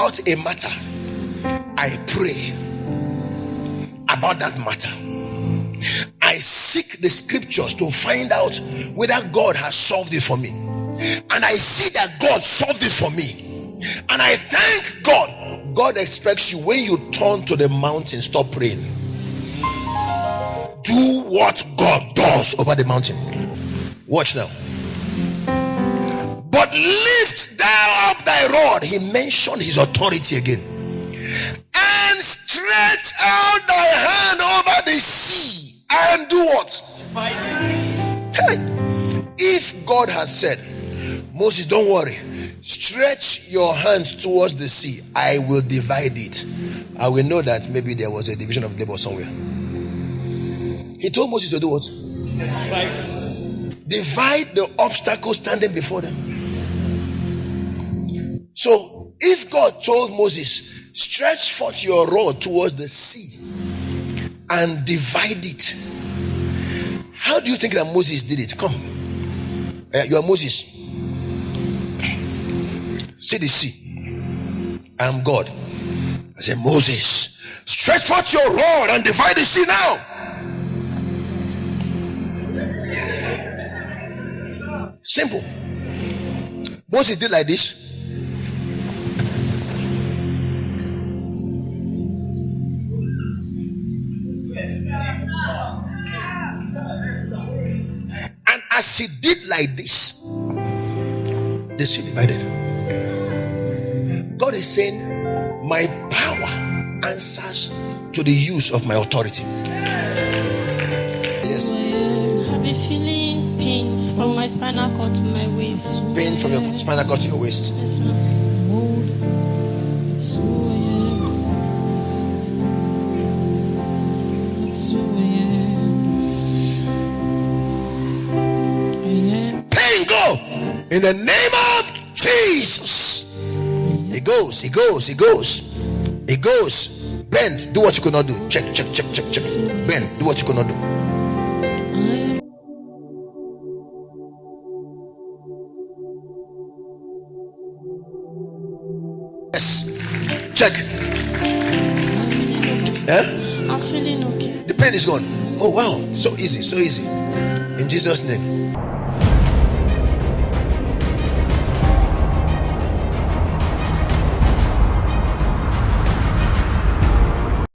about a matter, I pray about that matter. I seek the scriptures to find out whether God has solved it for me. And I see that God solved it for me. And I thank God. God expects you, when you turn to the mountain, stop praying. Do what God does over the mountain. Watch now. But lift thou up thy rod. He mentioned his authority again. And stretch out thy hand over the sea. And do what? Hey. If God has said, Moses, don't worry, stretch your hands towards the sea, I will divide it. I will know that maybe there was a division of labor somewhere. He told Moses to do what? Divide the obstacle standing before them. So if God told Moses, stretch forth your rod towards the sea and divide it, how do you think that Moses did it? Come, you are Moses. See the sea. I am God. I say, Moses, stretch forth your rod and divide the sea now. Simple. Moses did like this. And as he did like this, the sea divided. God is saying, my power answers to the use of my authority. Yes. I've been feeling pains from my spinal cord to my waist. Pain from your spinal cord to your waist. Yes, Pain go in the name of Jesus. It goes, it goes, it goes, it goes. Bend, do what you could not do. Check. Bend, do what you could not do. Yes. Check. I'm feeling okay. The pain is gone. Oh wow, so easy, so easy. In Jesus' name.